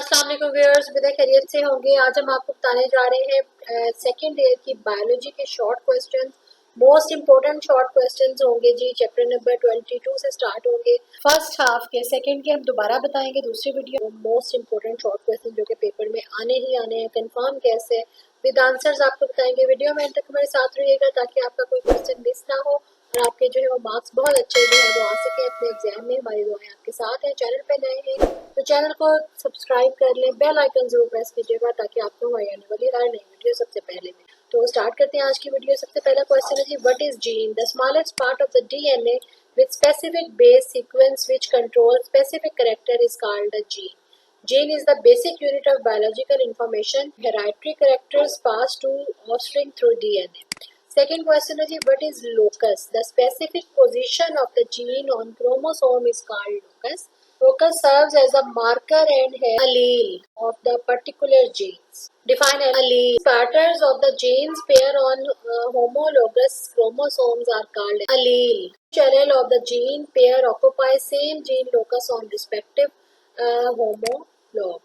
अस्सलाम वालेकुम व्यूअर्स, विदा खैरियत से होंगे। आज हम आपको बताने जा रहे हैं सेकेंड ईयर की बायोलॉजी के short questions. Most important short questions होंगे जी। चैप्टर नंबर 22 से स्टार्ट होंगे। फर्स्ट हाफ के, सेकेंड के हम दोबारा बताएंगे दूसरी video. Most important short question जो कि पेपर में आने ही आने हैं, कंफर्म कैसे विद आंसर्स आपको बताएंगे। वीडियो में अंत तक हमारे साथ रहिएगा ताकि आपका कोई क्वेश्चन मिस ना हो और आपके जो है वो मार्क्स बहुत अच्छे जो है वो आ सके अपने एग्जाम में। हमारी दुआएं आपके साथ हैं। चैनल पे नए हैं तो चैनल को सब्सक्राइब कर लें, बेल आइकन जरूर प्रेस कीजिएगा ताकि आपको हमारी आने वाली हर नई वीडियो सबसे पहले मिले। तो स्टार्ट करते हैं आज की वीडियो। सबसे पहला क्वेश्चन है जी, what is gene? The smallest part of the DNA with specific base sequence which control specific character is called the gene. Gene is the basic unit of biological information. Hereditary characters pass to offspring through DNA. Second question is, what is locus? The specific position of the gene on chromosome is called locus. Locus serves as a marker and allele of the particular genes. Define allele. Patterns of the genes pair on homologous chromosomes are called allele. Each allele of the gene pair occupies same gene locus on respective homolog.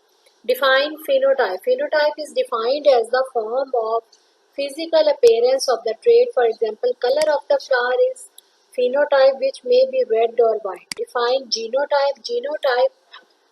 Define phenotype. Phenotype is defined as the form of physical appearance of the trait. For example, color of the flower is phenotype, which may be red or white. Define genotype. Genotype,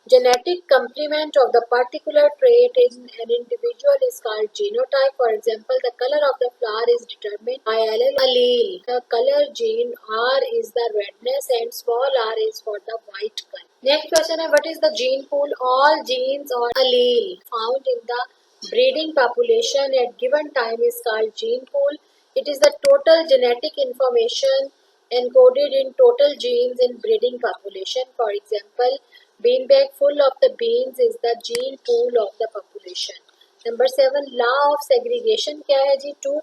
genetic complement of the particular trait in an individual is called genotype. For example, the color of the flower is determined by allele. The color gene R is the redness and small r is for the white color. Next question is, what is the gene pool? All genes or allele found in the breeding population at given time is called gene pool. It is the total genetic information encoded in total genes in breeding population. For example, beanbag full of the beans is the gene pool of the population. Number 7, law of segregation क्या है जी? Two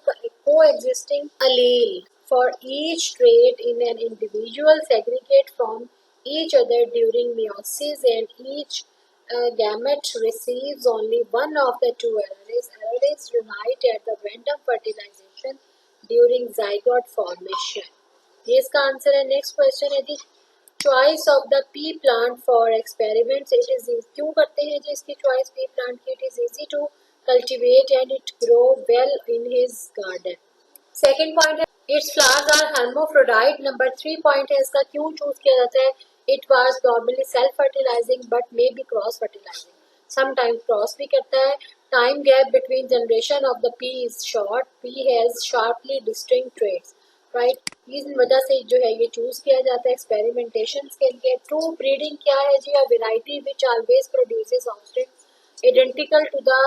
coexisting allele for each trait in an individual segregate from each other during meiosis, and each gamete receives only one of the two alleles. Alleles unite at the random fertilization during zygote formation. ये इसका answer है। Next question है जी, choice of the pea plant for experiments. It is क्यों करते हैं जी इसकी चॉइस पी प्लांट की? It is easy to cultivate and it grow well in his garden. Second point है, its flowers are hermaphrodite. Number 3 point है इसका, क्यों चूज किया जाता है? It was normally self fertilising but may be cross fertilising, sometimes cross भी करता है। Time gap between generation of the P is short. P has sharply distinct traits, right? इस वजह से जो है ये चूज किया जाता है एक्सपेरिमेंटेशन के लिए। ट्रू ब्रीडिंग क्या है जी? A variety which always produces offspring identical to the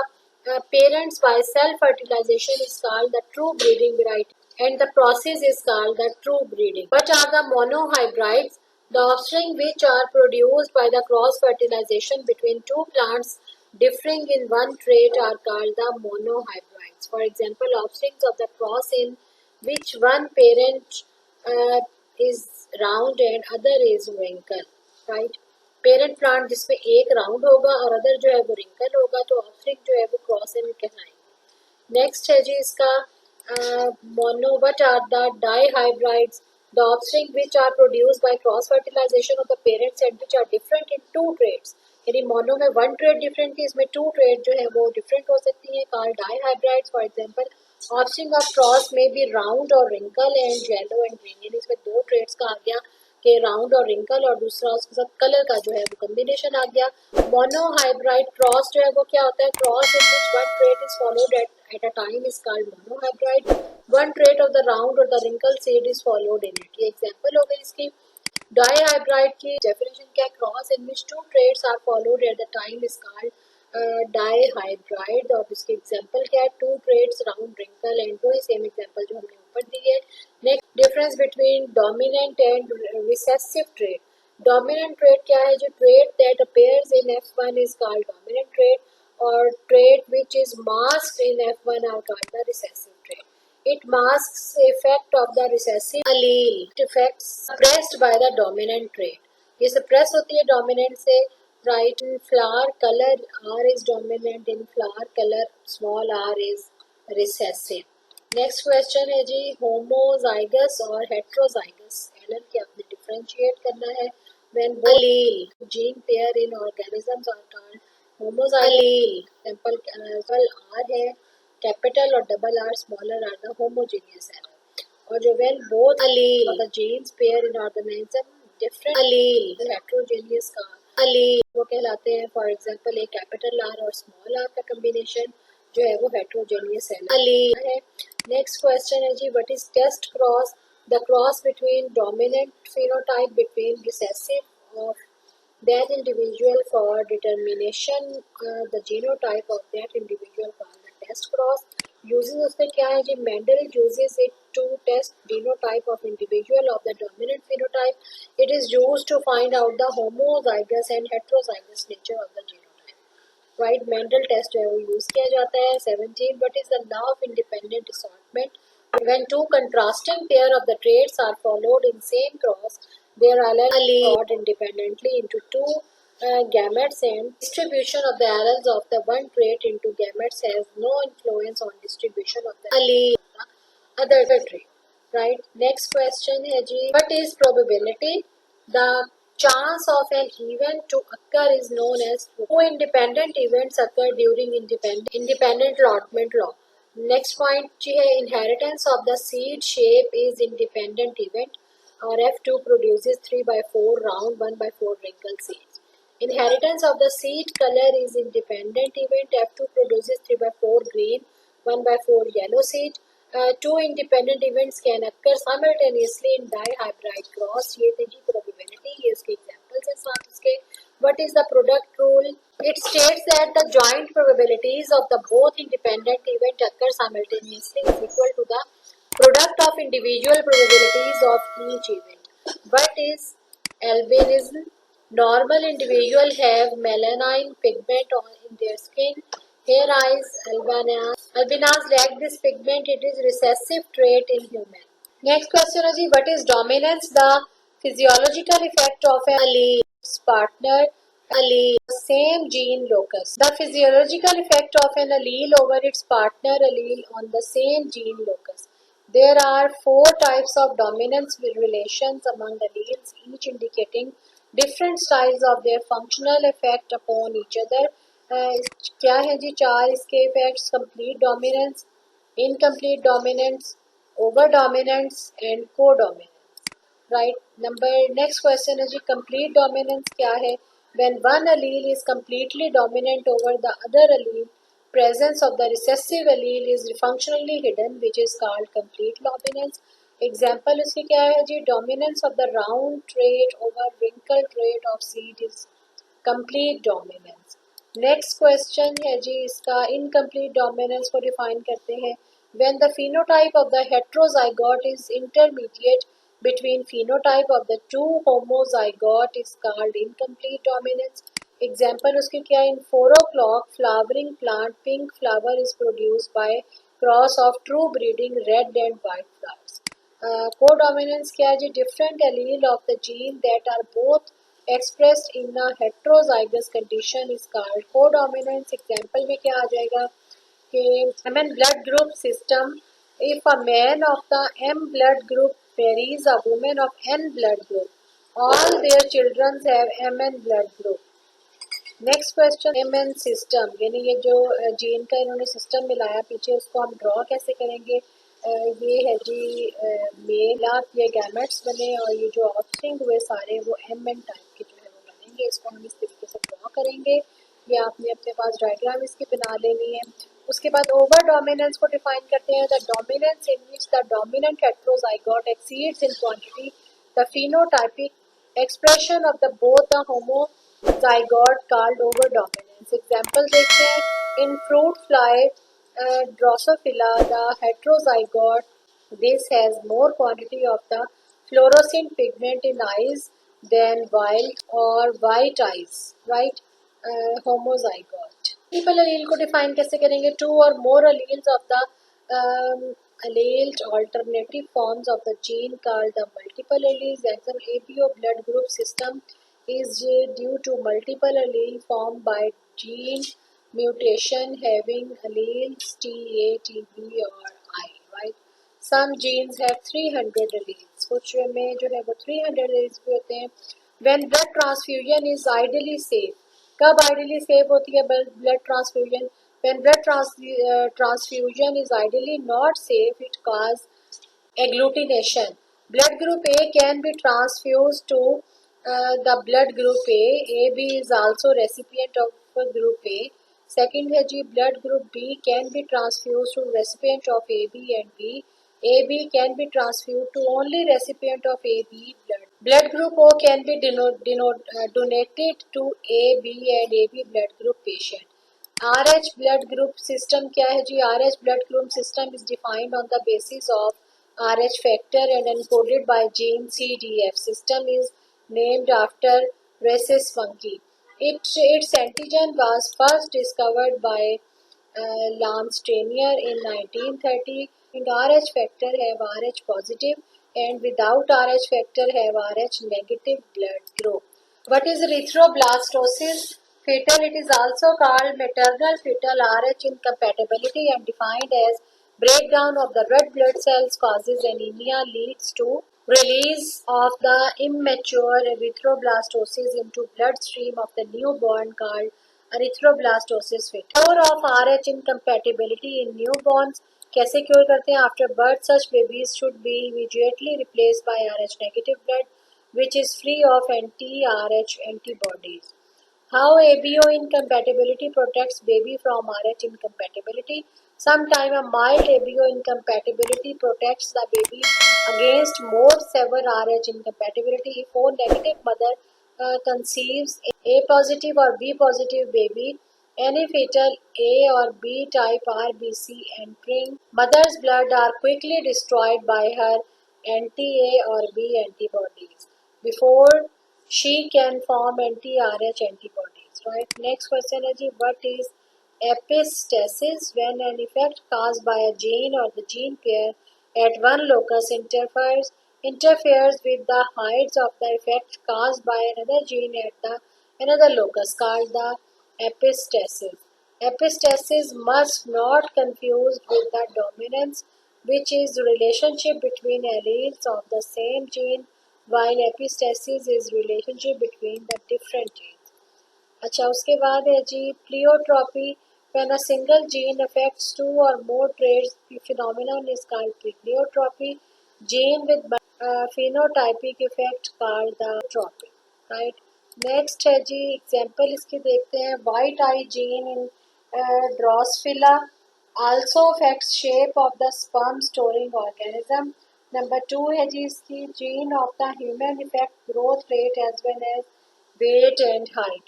parents by self fertilization is called the true breeding variety, and the process is called the true breeding. What are the monohybrids? The offspring which are produced by the cross fertilization between two plants differing in one trait are called the monohybrids. For example, offspring of the cross in which one parent is round and other is wrinkle, right? Parent plant जिसमें एक round होगा और other जो है वो wrinkle होगा, तो offspring जो है वो क्रॉस इन कहलाएंगे। नेक्स्ट है जी इसका mono, what are the dihybrids? The offspring which are produced by cross fertilization of the parents and which are different in two traits. यदि मोनो में वन ट्रेट डिफरेंट थी, इसमें टू ट्रेट जो है वो डिफरेंट हो सकती है, called dihybrids. For example, offspring of cross में भी राउंड और wrinkle and yellow and green, यानी इसमें दो ट्रेट्स का आ गया के राउंड और रिंकल, और दूसरा उसके साथ कलर का जो है वो कॉम्बिनेशन आ गया। मोनोहाइब्रिड क्रॉस जो है वो क्या होता है? Cross in which one trait is followed at a time is called monohybrid. One trait of the round और the wrinkle seed is followed in it. ये एग्जांपल हो गई इसकी। डाइहाइब्रिड की डेफिनेशन क्या है? Cross in which two traits are followed at the time is called dihybrid. और इसके एग्जांपल क्या है? Two traits round wrinkle and वही सेम एग्जांपल जो हमने ऊपर दी है। Next, difference between dominant and recessive trait. Dominant trait क्या है? जो trait that appears in F1 is called dominant trait, और trait which is masked in F1 are called the recessive trait. It masks the effect of the recessive allele. It affects suppressed by the dominant trait. ये suppress होती है dominant से, right? In flower color R is dominant, in flower color small r is recessive. Next question है जी, homozygous और heterozygous alleles की आपने differentiate करना है. When allele gene pair in organisms are called homozygous example R है, capital और double R smaller R the homogeneous error. और जो when both of the genes pair in organism different heterogeneous का वो कहलाते हैं। फॉर एग्जाम्पल एक capital R और स्मॉल आर का कम्बिनेशन जो है वो हेट्रोजेनियस है। नेक्स्ट क्वेश्चन है जी, what is test cross? The cross between dominant phenotype between recessive of that individual for determination the genotype of that individual called the test cross। uses उसमें क्या है जी, Mendel uses it to test genotype of individual of the dominant phenotype। it is used to find out the homozygous and heterozygous nature of the genotype। Right, Mendel test जो है वो use किया जाता है। 17 what is the law of independent assortment? when two contrasting pair of the traits are followed in same cross, their alleles are sort independently into two gametes, and distribution of the alleles of the one trait into gametes has no influence on distribution of the alleles of the other trait। right, next question है जी, what is probability? The chance of an event to occur is known as two independent events occur during independent allotment law। next point जी है, inheritance of the seed shape is independent event और F2 produces 3 by 4 round 1 by 4 wrinkled seeds। inheritance of the seed color is independent event, F2 produces 3 by 4 green 1 by 4 yellow seed। two independent events can occur simultaneously in dihybrid cross। ये थे जी probability, ये इसके examples हैं साथ इसके। what is the product rule? It states that the joint probabilities of the both independent event occur simultaneously is equal to the product of individual probabilities of each event। what is albinism? Normal individual have melanin pigment on in their skin, hair, eyes. Albinas lack this pigment. It is recessive trait in human। Next question is, what is dominance? The physiological effect of an allele's partner allele, same gene locus. The physiological effect of an allele over its partner allele on the same gene locus। There are four types of dominance relations among alleles, each indicating different styles of their functional effect upon each other। क्या है जी चार इसके effects? Complete dominance, incomplete dominance, over dominance and codominance. Right, number next question है जी, complete dominance क्या है? When one allele is completely dominant over the other allele, presence of the recessive allele is functionally hidden, which is called complete dominance। Example इसकी क्या है जी, dominance of the round trait over wrinkled trait of seed is complete dominance। Next question है जी इसका, incomplete dominance को define करते हैं। When the phenotype of the heterozygote is intermediate between phenotype of the two homozygote is called incomplete dominance। Example उसकी क्या है, इन 4 o'clock flowering plant pink flower is produced by cross of true breeding red and white flowers। Codominance क्या है जी, different allele of the gene that are both expressed in a heterozygous condition is called codominance। एग्जाम्पल में क्या आ जाएगा कि MN blood group system, if a man of the M blood group marries a woman of N blood group, all their children have MN blood group। Next question, MN system, यानी ये जो gene का इन्होंने system मिलाया पीछे, उसको हम draw कैसे करेंगे? ये है जी मेल आप ये गैमेट्स बने और ये जो ऑफस्प्रिंग हुए सारे वो MN टाइप के जो है वो बनेंगे। इसको हम इस तरीके से ड्रॉ करेंगे। ये आपने अपने पास डायग्राम इसकी बना लेनी है। उसके बाद ओवर डोमिनेंस को डिफाइन करते हैं, the dominance in which the dominant heterozygote exceeds in quantity the phenotypic expression of the both the homozygote called over dominance। Example देखते हैं, in fruit fly Drosophila the heterozygote this has more quantity of the fluorescent pigment in eyes than wild or white eyes। right, homozygote। Multiple allele को define कैसे करेंगे? To और मोर alleles of the alleled alternative forms of the gene called the multiple alleles। example ABO blood group system is due to multiple allele formed by gene mutation having alleles TA, TB और I। right, some genes have 300 alleles, कुछ में जो है वो 300 alleles भी होते हैं। when blood transfusion is ideally safe, कब आइडियली सेफ होती है blood transfusion? When blood transfusion is ideally not safe, it cause agglutination. Blood group A can be transfused to the blood group A. AB is also recipient of group A. Second है जी, blood group B can be transfused to recipient of AB and B. AB can be transfused to only recipient of AB blood. Blood group O can be donated to AB and AB blood group patient. RH blood group system क्या है जी? RH blood group system is defined on the basis of RH factor and encoded by gene CDF. System is named after rhesus monkey. Its antigen was first discovered by Lance Trainier in 1930. RH factor have RH positive and without RH factor have RH negative blood group. What is erythroblastosis? Fetal, it is also called maternal fetal RH incompatibility and defined as breakdown of the red blood cells causes anemia, leads to release of the immature erythroblastosis into bloodstream of the newborn called erythroblastosis fetal. Cure of RH incompatibility in newborns. कैसे cure करते हैं? After birth such babies should be immediately replaced by RH negative blood which is free of anti-RH antibodies. How ABO incompatibility protects baby from RH incompatibility? Sometimes a mild ABO incompatibility protects the baby against more severe RH incompatibility. If O negative mother conceives A positive or B positive baby, any fetal A or B type RBC entering mother's blood are quickly destroyed by her anti-A or B antibodies before she can form anti-RH antibodies. Right. Next question is what is epistasis? When an effect caused by a gene or the gene pair at one locus interferes with the heights of the effect caused by another gene at the another locus called the epistasis. Epistasis must not confuse with the dominance, which is relationship between alleles of the same gene, while epistasis is relationship between the different genes. अच्छा, उसके बाद है जी pleiotropy. When a single gene affects two और more traits phenomenon is called pleiotropy. Gene with phenotypic effect called the trophy. Right. Next है जी example इसके देखते हैं. White eye gene in Drosophila also affects shape of the sperm storing organism. Number 2 है जी इसकी gene of the human affect growth rate as well as weight and height.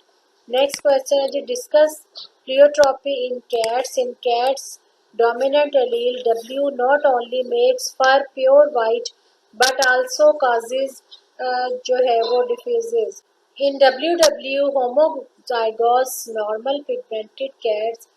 Next question है जी discuss pleiotropy in cats. In cats, dominant allele W not only makes fur pure white but also causes जो है वो diseases. In WW, homozygous normal pigmented cats,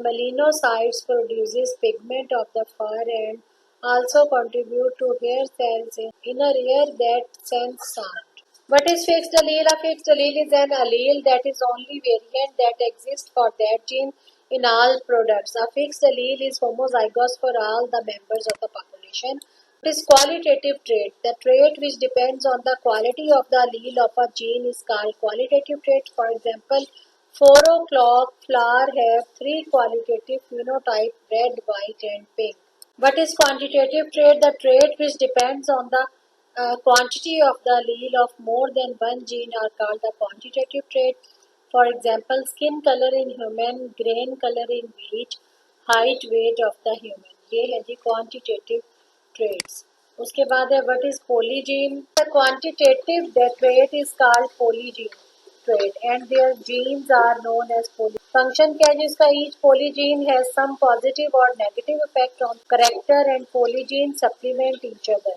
melanocytes produces pigment of the fur and also contribute to hair cells in inner ear that sense sound. What is fixed allele? A fixed allele is an allele that is only variant that exists for that gene in all products. A fixed allele is homozygous for all the members of the population. What is qualitative trait? The trait which depends on the quality of the allele of a gene is called qualitative trait. For example, 4 o'clock flower have 3 qualitative phenotype: red, white and pink. What is quantitative trait? The trait which depends on the quantity of the allele of more than one gene are called the quantitative trait. For example, skin color in human, grain color in wheat, height, weight of the human. ये है जी quantitative traits. उसके बाद है what is polygene? The quantitative trait is called polygene trait and their genes are known as poly. Function क्या है जिसका each polygene has some positive or negative effect on character and polygene supplement each other.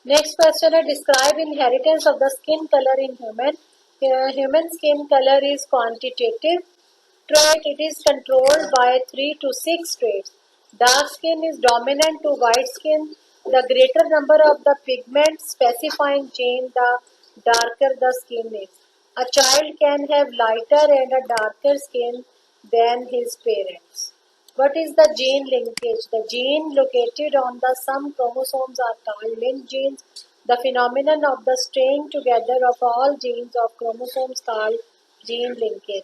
Next question is describe inheritance of the skin color in human. Human skin color is quantitative trait. It is controlled by 3 to 6 traits. Dark skin is dominant to white skin. The greater number of the pigment specifying gene, the darker the skin is. A child can have lighter and a darker skin than his parents. What is the gene linkage? The gene located on the some chromosomes are called linked genes. The phenomenon of the staying together of all genes of chromosomes called gene linkage.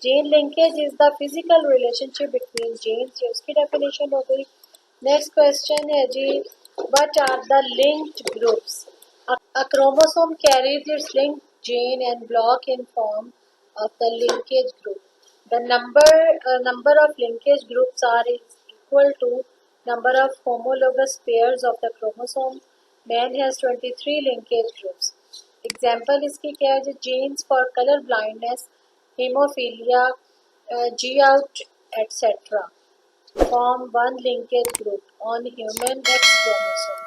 Gene linkage is the physical relationship between genes, ये उसकी definition हो गई। Next question है जी, what are the linked groups? A chromosome carries its linked gene and block in form of the linkage group. The number of linkage groups are is equal to number of homologous pairs of the chromosome. Man has 23 linkage groups. Example इसकी क्या है? Genes for color blindness, hemophilia, G-out, etc. form one linkage group on human X chromosome.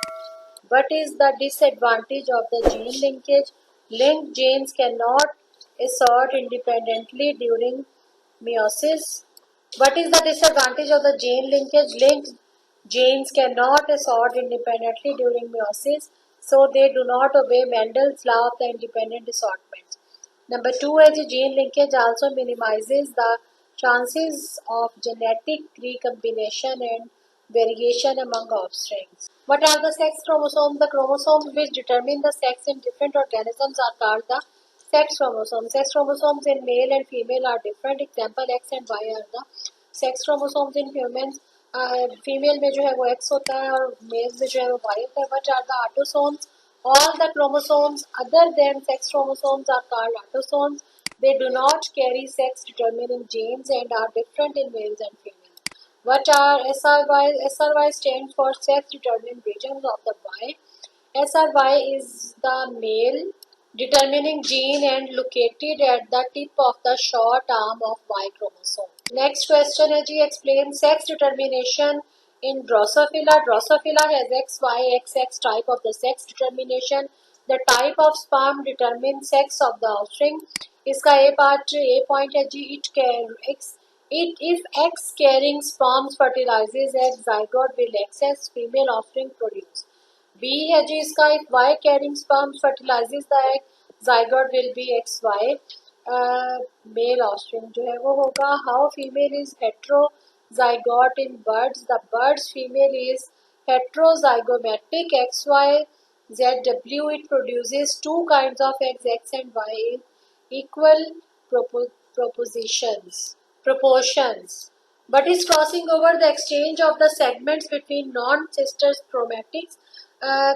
What is the disadvantage of the gene linkage? Linked genes cannot assort independently during meiosis. What is the disadvantage of the gene linkage? Linked genes cannot assort independently during meiosis, so they do not obey Mendel's law of the independent assortment. Number two is the gene linkage also minimizes the chances of genetic recombination and variation among offspring. What are the sex chromosomes? The chromosomes which determine the sex in different organisms are called the sex chromosomes. Sex chromosomes in male and female are different. Example X and Y are the sex chromosomes in humans. Female में जो है वो X होता है और mail में जो है वो Y होता है. What are the autosomes? All the chromosomes other than sex chromosomes are called autosomes. They do not carry sex determining genes and are different in males and females. What are SRY? SRY stands for sex determined regions of the Y. SRY is the male determining gene and located at the tip of the short arm of Y chromosome. Next question है जी, explain sex determination in Drosophila. Drosophila has XY, XX type of the sex determination. The type of sperm determines sex of the offspring. इसका A point है जी, if X carrying sperms fertilizes egg, zygote will excess female offspring produce. B है जी इसका, if Y carrying sperms fertilizes the egg, zygote will be XY. Male offspring जो है वो होगा. How female is heterozygote in birds? The bird's female is heterozygomatic XY ZW. It produces two kinds of eggs, X and Y, in equal proportions. But is crossing over the exchange of the segments between non-sister chromatics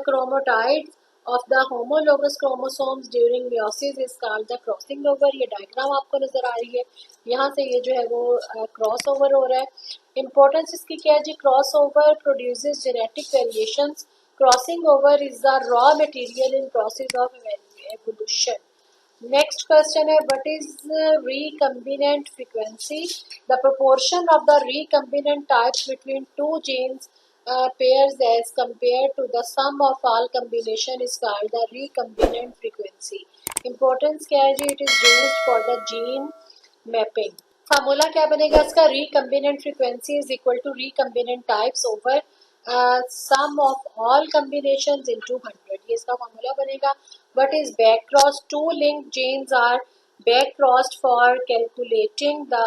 chromatides of the homologous chromosomes during meiosis is called the crossing over. ये diagram आपको नजर आ रही है, यहाँ से ये जो है वो क्रॉस ओवर हो रहा है. इंपॉर्टेंस इसकी क्या है जी? Cross over produces genetic variations. Crossing over is the raw material in process of evolution. Next question है, what is recombinant frequency? The proportion of the recombinant types between two genes pairs as compared to the sum of all combination is called the recombinant frequency. Importance क्या है जी? It is used for the gene mapping. Formula क्या बनेगा इसका? recombinant frequency is equal to recombinant types over sum of all combinations into 100. ये इसका formula बनेगा. What is backcross? Two linked genes are backcrossed for calculating the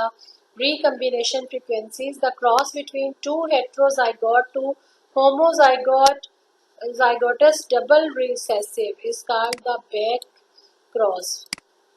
recombination frequencies. The cross between two heterozygote to zygotous double recessive is called the back cross.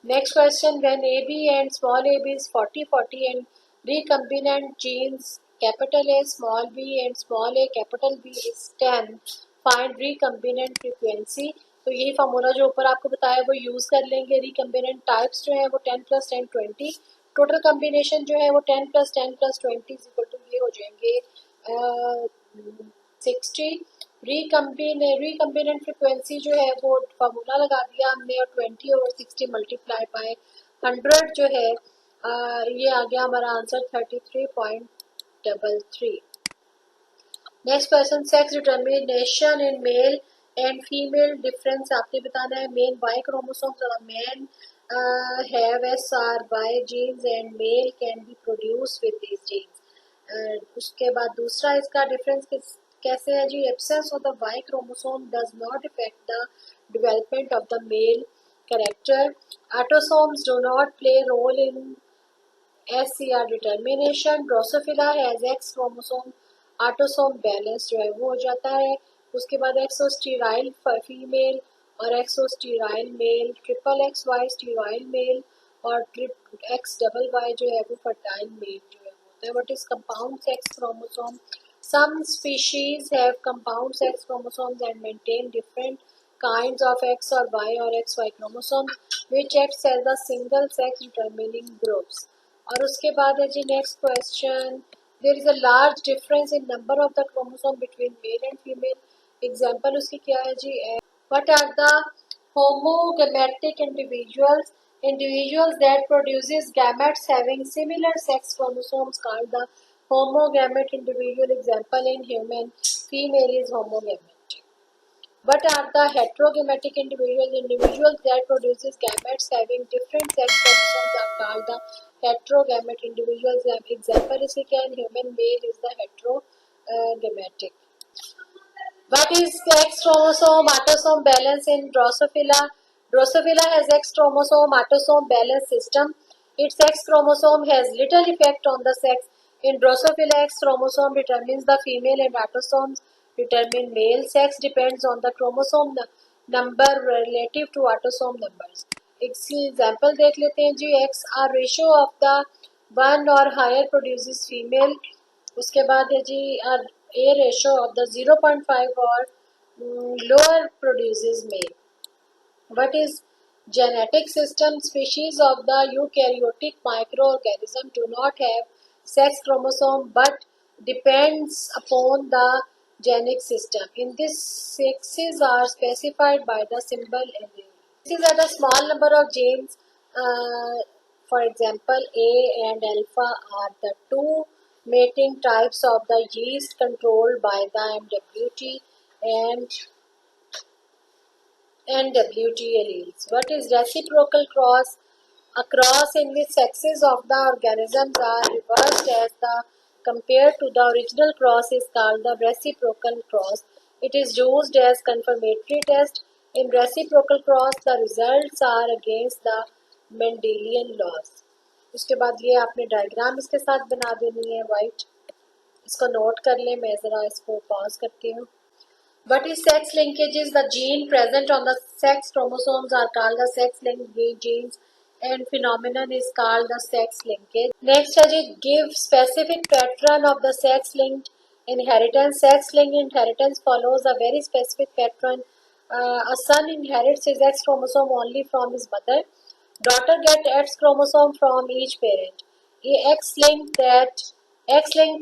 Next question, when AB and small ab is 40-40 and recombinant genes capital A, small b and small a, capital B is 10, find recombinant frequency. तो यही formula जो ऊपर आपको बताया वो use कर लेंगे. Recombinant types जो है वो 10 + 10 20. टोटल कम्बिनेशन जो है वो 10 + 10 + 20 इज इक्वल टू ये हो जाएंगे 60. रिकम्बिनेंट फ्रिक्वेंसी जो है वो फार्मूला लगा दिया हमने और 20/60 मल्टीप्लाई बाय 100 जो है ये आ गया हमारा answer 33.33. Next question, sex determination in male and female difference आपने बताना है. मेन वाई क्रोमोसोम्स और man have SRY genes and male can be produced with these genes. उसके बाद दूसरा इसका डिफरेंस कैसे है जी? Absence of the Y chromosome does not effect the development of the male character. Autosomes do not play role in SCR determination. Drosophila has X chromosome. Autosome balance जो है वो हो जाता है. उसके बाद एक्सोस्टेराइल फीमेल और XO sterile male, triple XY sterile male और ट्रिप एक्स डबल वाई जो है वो फर्टाइल मेल जो है वो होता है. What is compound sex chromosome? Some species have compound sex chromosomes and maintain different kinds of X or Y or XY chromosomes, which acts as a single sex determining groups. और उसके बाद है जी next question. There is a large difference in number of the chromosome between male and female. Example उसकी क्या है जी? What are the homogametic individuals? Individuals that produces gametes having similar sex chromosomes called the homogamic individual. Example in human, female is homogamic. What are the heterogamic individuals? Individuals that produces gametes having different sex chromosomes are called the heterogamic individuals. Example is in human, male is the heterogamic. What is X chromosome autosome balance in Drosophila? Drosophila has X chromosome autosome balance system. Its X chromosome has little effect on the sex. In Drosophila, X chromosome determines the female and autosomes determine male. Sex depends on the chromosome number relative to autosome numbers. Example देख लेते हैं जी. X a ratio of the one or higher produces female. उसके बाद है जी a ratio of the 0.5 or lower produces male. What is genetic system? Species of the eukaryotic microorganism do not have sex chromosome but depends upon the genetic system. In this, sexes are specified by the symbol allele. These are the small number of genes. For example, A and alpha are the two mating types of the yeast controlled by the MWT and NWT alleles. What is reciprocal cross? A cross in which sexes of the organisms are reversed as the compared to the original cross is called the reciprocal cross. It is used as confirmatory test. In reciprocal cross, the results are against the Mendelian laws. उसके बाद ये आपने diagram इसके साथ बना देनी है white. इसको नोट कर लें. मैं ज़रा इसको पॉज करती हूँ. What is sex linkages? The gene present on the sex chromosomes are called the sex-linked genes and phenomenon is called the sex linkage. Next है जी, give specific pattern of the sex-linked inheritance. Sex-linked inheritance follows a very specific pattern. A son inherits his X chromosome only from his mother. Daughter get X chromosome from each parent. A X-linked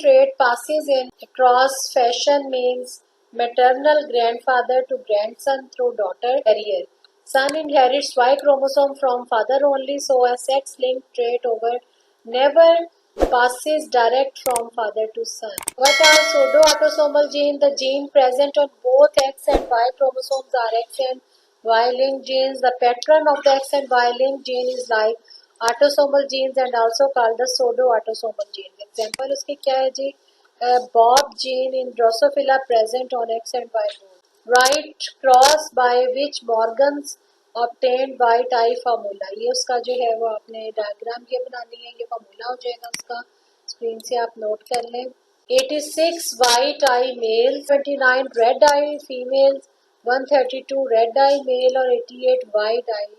trait passes in cross fashion means maternal grandfather to grandson through daughter carrier. Son inherits Y chromosome from father only, so a sex-linked trait over never passes direct from father to son. What are pseudo-autosomal genes? The gene present on both X and Y chromosomes are X and Y-linked genes. The pattern of the X and Y-linked gene is like autosomal genes and also called the pseudo-autosomal genes. Example उसकी क्या है जी? Bob gene in Drosophila present on X and Y both. Right cross by which Morgans obtained white eye formula. ये उसका जो है वो आपने diagram ये बनानी है. ये फार्मूला हो जाएगा उसका. स्क्रीन से आप नोट कर लें. 86 white eye males, 29 red eye females, 132 red eye male और 88 white eye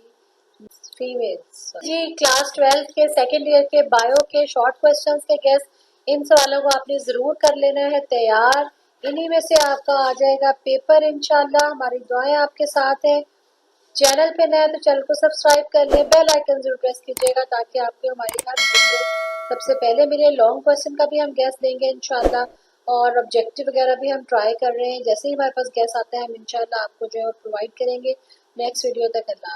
फीमेल्स. जी क्लास 12 के सेकेंड ईयर के बायो के शॉर्ट क्वेश्चंस के गेस. इन सवालों को आपने ज़रूर कर लेना है तैयार. इन्हीं में से आपका आ जाएगा पेपर इंशाल्लाह. हमारी दुआएं आपके साथ हैं. चैनल पे नए तो चैनल को सब्सक्राइब कर लें. बेल आइकन जरूर प्रेस कीजिएगा ताकि आपको हमारी हर वीडियो सबसे पहले मिले. लॉन्ग क्वेश्चन का भी हम गैस देंगे इंशाल्लाह और ऑब्जेक्टिव वगैरह भी हम ट्राई कर रहे हैं. जैसे ही हमारे पास गैस आता है हम इंशाल्लाह आपको जो है प्रोवाइड करेंगे. नेक्स्ट वीडियो तक अल्लाह.